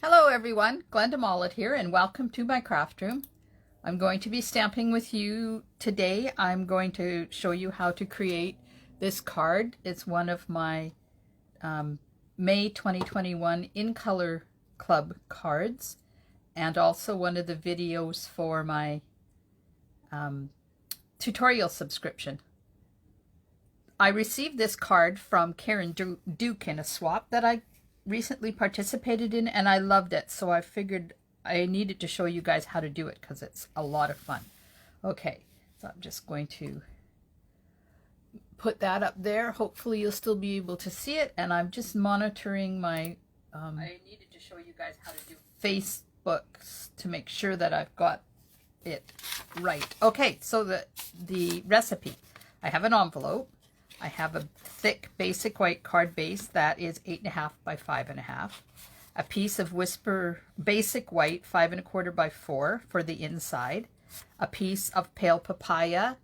Hello everyone, Glenda Mollet here and welcome to my craft room. I'm going to be stamping with you today. I'm going to show you how to create this card. It's one of my May 2021 In Color Club cards and also one of the videos for my tutorial subscription. I received this card from Karen Duke in a swap that I recently participated in, and I loved it, so I figured I needed to show you guys how to do it because it's a lot of fun. Okay, so I'm just going to put that up there. Hopefully you'll still be able to see it, and I'm just monitoring my I needed to show you guys how to do Facebooks to make sure that I've got it right. Okay, so the recipe. I have an envelope. I have a thick basic white card base that is 8.5 by 5.5. A piece of Whisper basic white 5 1/4 by 4 for the inside. A piece of Pale Papaya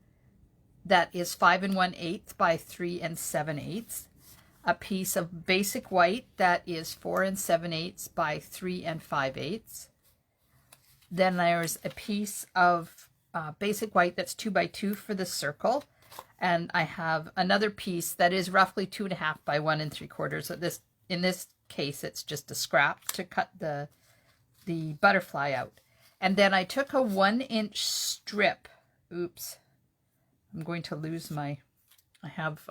that is 5 1/8 by 3 7/8. A piece of basic white that is 4 7/8 by 3 5/8. Then there's a piece of basic white that's 2 by 2 for the circle. And I have another piece that is roughly 2.5 by 1 3/4. So in this case, it's just a scrap to cut the butterfly out. And then I took a 1-inch strip. Oops, I'm going to lose I have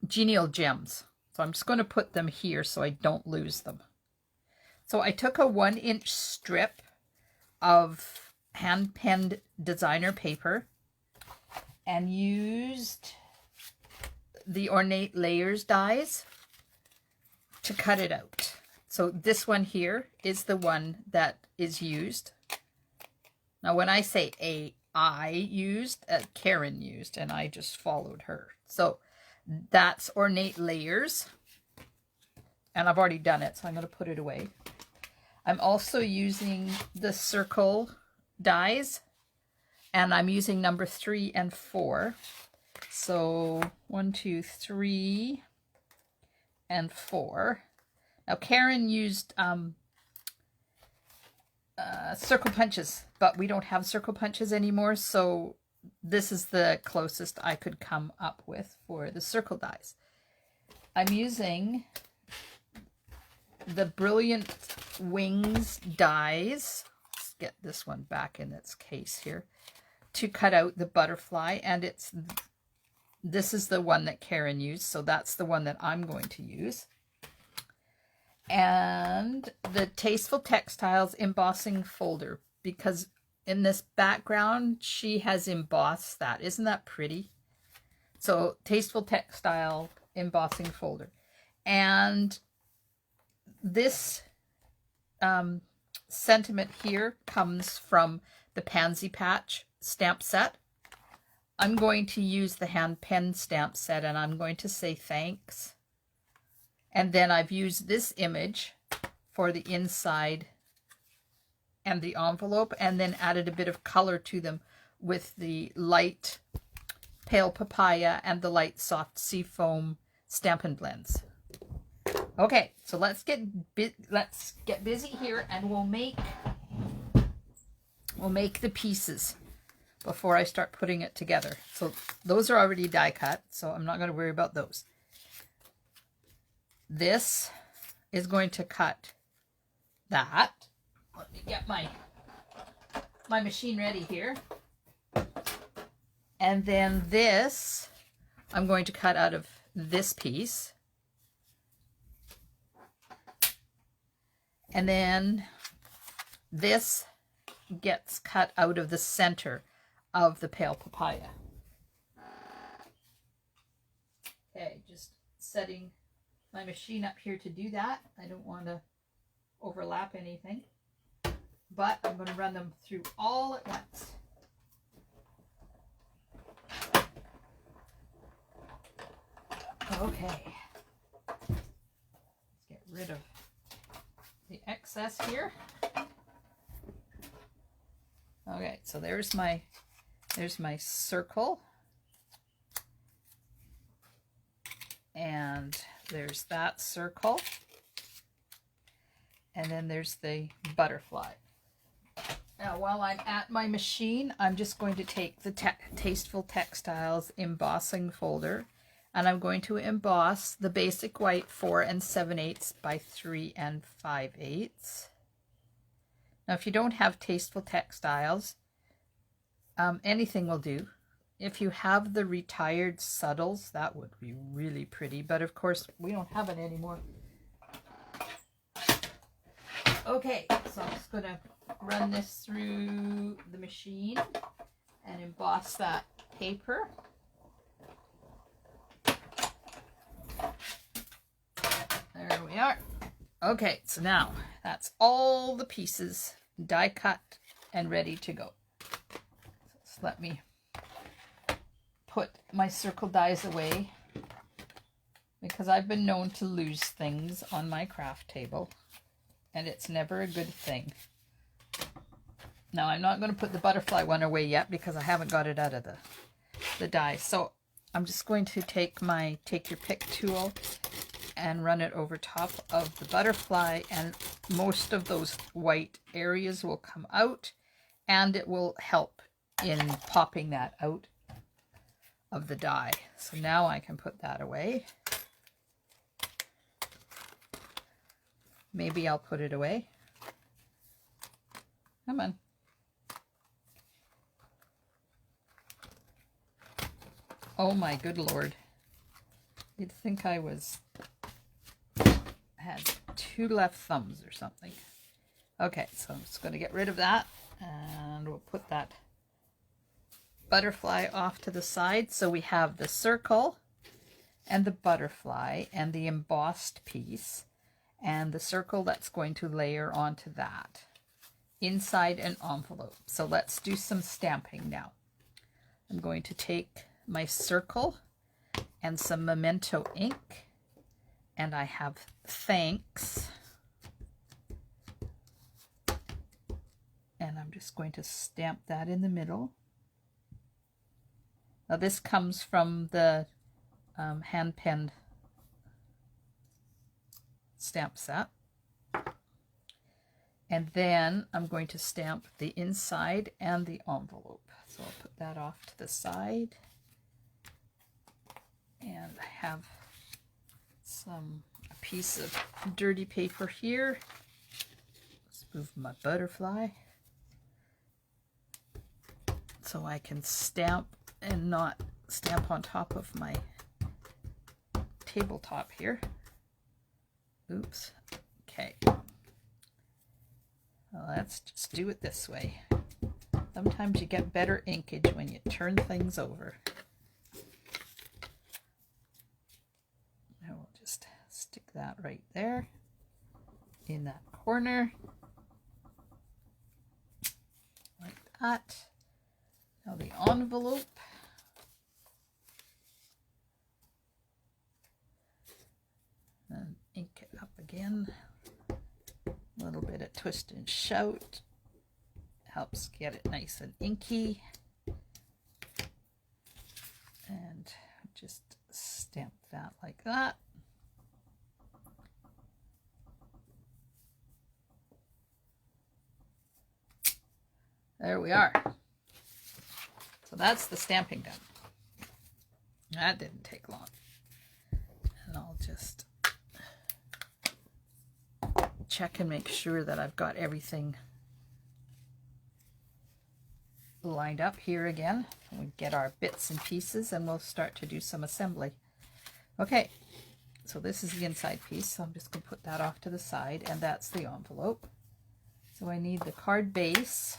genial gems. So I'm just going to put them here so I don't lose them. So I took a 1-inch strip of hand-penned designer paper and used the Ornate Layers dies to cut it out. So this one here is the one that is used. Now when I say I used, Karen used, and I just followed her. So that's Ornate Layers. And I've already done it, so I'm going to put it away. I'm also using the circle dies. And I'm using number 3 and 4. So 1, 2, 3, and 4. Now Karen used circle punches, but we don't have circle punches anymore. So this is the closest I could come up with for the circle dies. I'm using the Brilliant Wings dies. Let's get this one back in its case here. To cut out the butterfly, and this is the one that Karen used, so that's the one that I'm going to use. And the Tasteful Textiles embossing folder, because in this background she has embossed that. Isn't that pretty? So Tasteful Textile embossing folder. And this sentiment here comes from the Pansy Patch stamp set. I'm going to use the hand pen stamp set, and I'm going to say thanks. And then I've used this image for the inside and the envelope, and then added a bit of color to them with the light Pale Papaya and the light Soft Seafoam Stampin' Blends. Okay, so let's get busy here, and we'll make the pieces before I start putting it together. So those are already die cut, so I'm not going to worry about those. This is going to cut that. Let me get my machine ready here. And then this, I'm going to cut out of this piece. And then this gets cut out of the center of the Pale Papaya. Okay, just setting my machine up here to do that. I don't want to overlap anything, but I'm going to run them through all at once. Okay, let's get rid of the excess here. Okay, so there's my circle, and there's that circle, And then there's the butterfly. Now, while I'm at my machine, I'm just going to take the Tasteful Textiles embossing folder, and I'm going to emboss the basic white 4 7/8 by 3 5/8. Now, if you don't have Tasteful Textiles, anything will do. If you have the retired subtles, that would be really pretty, but of course we don't have it anymore. Okay, so I'm just going to run this through the machine and emboss that paper. There we are. Okay, so now that's all the pieces die cut and ready to go. So just let me put my circle dies away, because I've been known to lose things on my craft table, and it's never a good thing. Now, I'm not going to put the butterfly one away yet because I haven't got it out of the die. So I'm just going to take my take your pick tool and run it over top of the butterfly, and most of those white areas will come out, and it will help in popping that out of the die. So now I can put that away. Maybe I'll put it away. Come on. Oh my good Lord. You'd think I had 2 left thumbs or something. Okay, so I'm just going to get rid of that, and we'll put that butterfly off to the side. So we have the circle and the butterfly and the embossed piece, and the circle that's going to layer onto that inside an envelope. So let's do some stamping now. I'm going to take my circle and some Memento ink, and I have thanks, and I'm just going to stamp that in the middle. Now this comes from the hand-penned stamp set. And then I'm going to stamp the inside and the envelope. So I'll put that off to the side. And I have a piece of dirty paper here. Let's move my butterfly so I can stamp and not stamp on top of my tabletop here. Oops. Okay. Well, let's just do it this way. Sometimes you get better inkage when you turn things over. Now we'll just stick that right there in that corner. Like that. Now the envelope. And ink it up again. A little bit of twist and shout helps get it nice and inky. And just stamp that like that. There we are. So that's the stamping done. That didn't take long. And I'll just check and make sure that I've got everything lined up here again. We get our bits and pieces, and we'll start to do some assembly. Okay, so this is the inside piece, so I'm just going to put that off to the side, and that's the envelope. So I need the card base,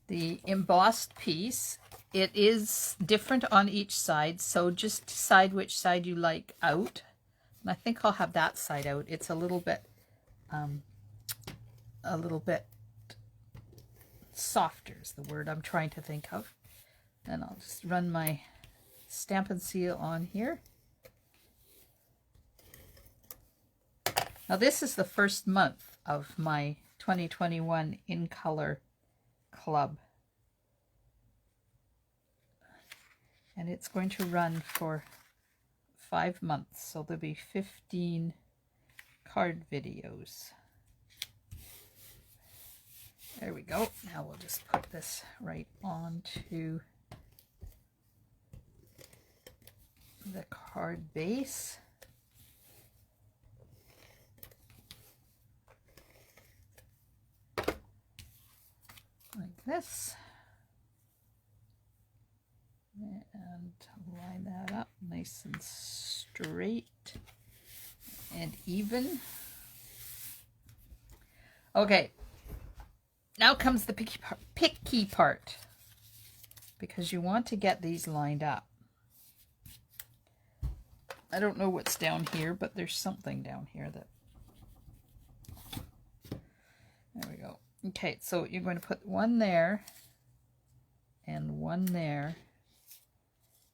the embossed piece. It is different on each side, so just decide which side you like out. And I think I'll have that side out. It's a little bit softer is the word I'm trying to think of. And I'll just run my stamp and seal on here. Now this is the first month of my 2021 In Colour Club. And it's going to run for 5 months, so there'll be 15 card videos. There we go. Now we'll just put this right onto the card base. Like this. And line that up nice and straight and even. Okay, now comes the picky part, because you want to get these lined up. I don't know what's down here, but there's something down here that... There we go. Okay, so you're going to put one there, and one there,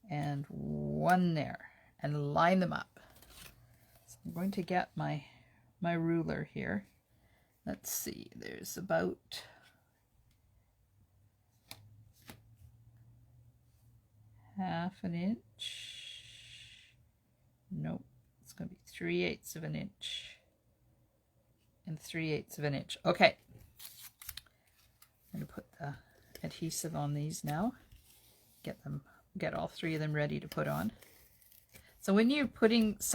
and one there, and line them up. So I'm going to get my ruler here. Let's see, there's about half an inch. Nope, it's going to be 3/8 of an inch and 3/8 of an inch. Okay, I'm going to put the adhesive on these now. Get all three of them ready to put on. So when you're putting things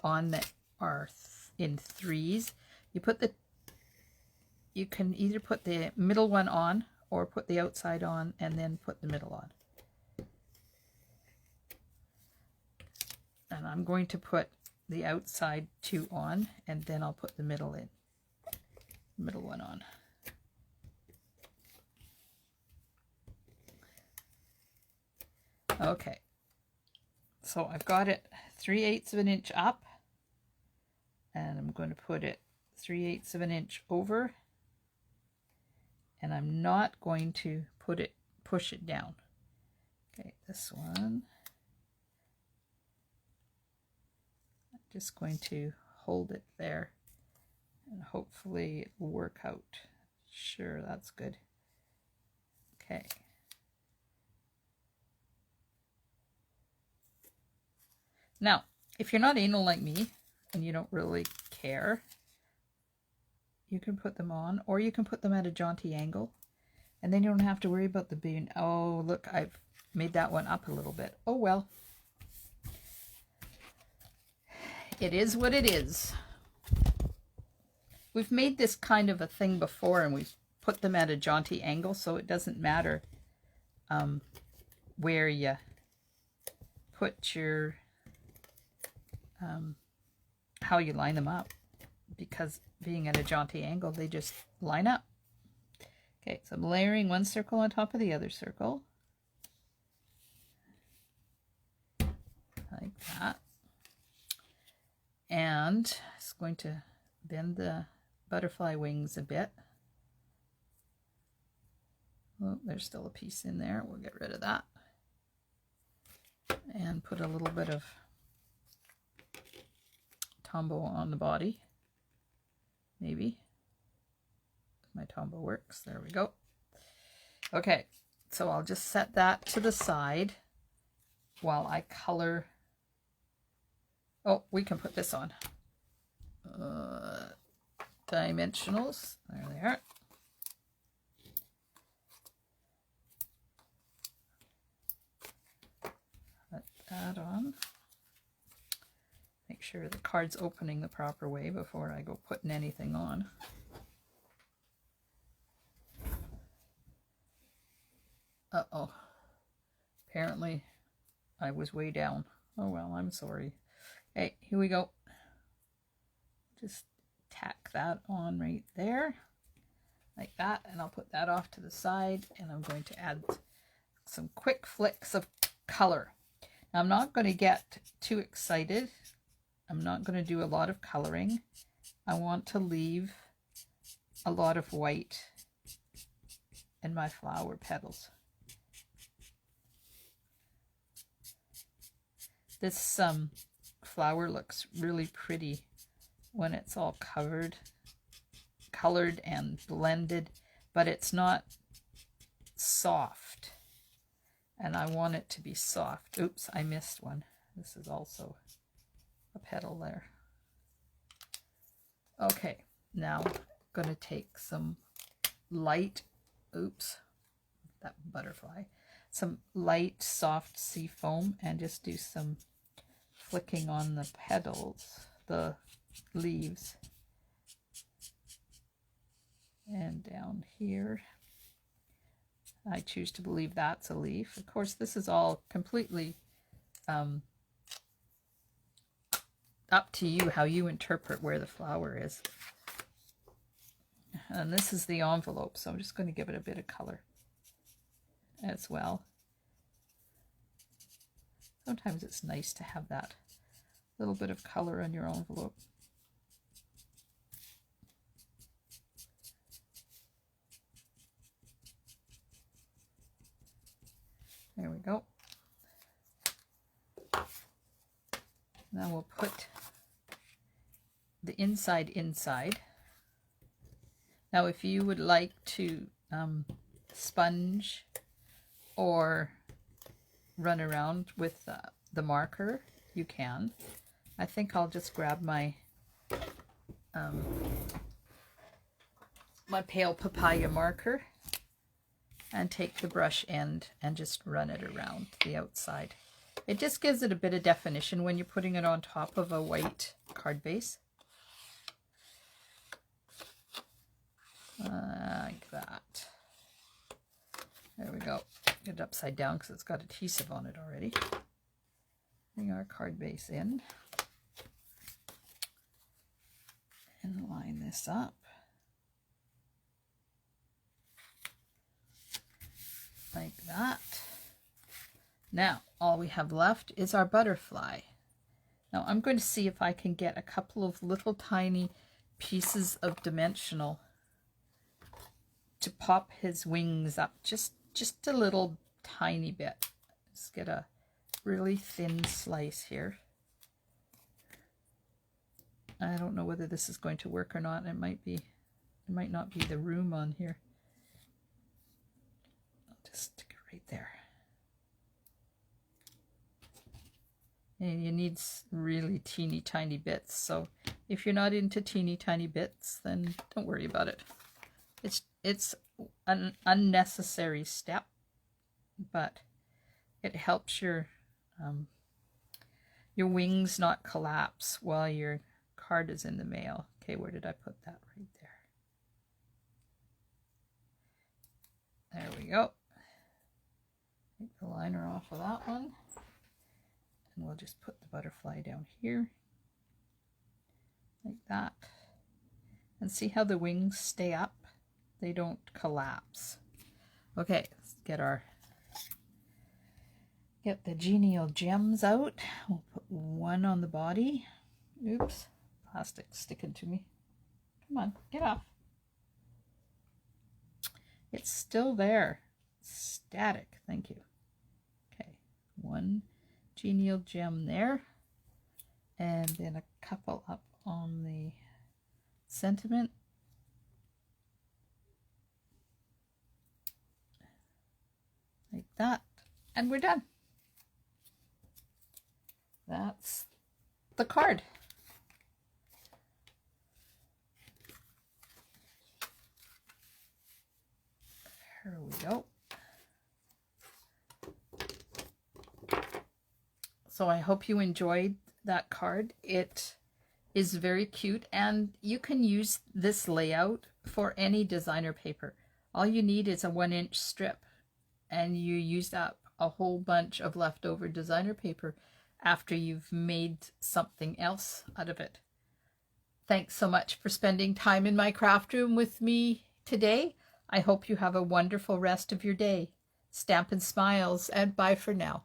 on that are in threes, you can either put the middle one on or put the outside on and then put the middle on. And I'm going to put the outside two on, and then I'll put the middle one on. Okay, so I've got it 3/8 of an inch up, and I'm going to put it 3/8 of an inch over, and I'm not going to push it down. Okay, this one. I'm just going to hold it there, and hopefully it will work out. Sure, that's good. Okay. Now, if you're not anal like me and you don't really care, you can put them on, or you can put them at a jaunty angle, and then you don't have to worry about the being, oh, look, I've made that one up a little bit. Oh, well. It is what it is. We've made this kind of a thing before, and we've put them at a jaunty angle, so it doesn't matter where you put your... how you line them up, because being at a jaunty angle, they just line up. Okay, so I'm layering one circle on top of the other circle, like that, and it's going to bend the butterfly wings a bit. Oh, there's still a piece in there. We'll get rid of that and put a little bit of Tombow on the body, maybe. My Tombow works. There we go. Okay, so I'll just set that to the side while I color. Oh, we can put this on. Dimensionals. There they are. Put that on. Make sure the card's opening the proper way before I go putting anything on. Uh-oh. Apparently I was way down. Oh well, I'm sorry. Okay, here we go. Just tack that on right there, like that, and I'll put that off to the side, and I'm going to add some quick flicks of color. Now, I'm not going to get too excited. I'm not going to do a lot of coloring. I want to leave a lot of white in my flower petals. This flower looks really pretty when it's all colored and blended, but it's not soft. And I want it to be soft. Oops, I missed one. This is also a petal there. Okay, now I'm going to take some light, that butterfly, some light soft sea foam and just do some flicking on the petals, the leaves, and down here. I choose to believe that's a leaf. Of course, this is all completely up to you, how you interpret where the flower is. And this is the envelope, so I'm just going to give it a bit of color as well. Sometimes it's nice to have that little bit of color on your envelope. There we go. Now we'll put the inside. Now if you would like to sponge or run around with the marker, you can. I think I'll just grab my my Pale Papaya marker and take the brush end and just run it around the outside. It just gives it a bit of definition when you're putting it on top of a white card base. Like that. There we go. Get it upside down because it's got adhesive on it already. Bring our card base in. And line this up. Like that. Now, all we have left is our butterfly. Now, I'm going to see if I can get a couple of little tiny pieces of dimensional to pop his wings up just a little tiny bit. Just get a really thin slice here. I don't know whether this is going to work or not. It might not be the room on here. I'll just stick it right there. And you need really teeny tiny bits. So if you're not into teeny tiny bits, then don't worry about it. It's an unnecessary step, but it helps your wings not collapse while your card is in the mail. Okay, where did I put that? Right there. There we go. Take the liner off of that one. And we'll just put the butterfly down here. Like that. And see how the wings stay up? They don't collapse. Okay, let's get the genial gems out. We'll put one on the body. Oops, plastic sticking to me. Come on, get off. It's still there. Static, thank you. Okay, one genial gem there. And then a couple up on the sentiment. Like that, and we're done. That's the card. There we go. So I hope you enjoyed that card. It is very cute, and you can use this layout for any designer paper. All you need is a 1-inch strip, and you use up a whole bunch of leftover designer paper after you've made something else out of it. Thanks so much for spending time in my craft room with me today. I hope you have a wonderful rest of your day. Stampin' Smiles, and bye for now.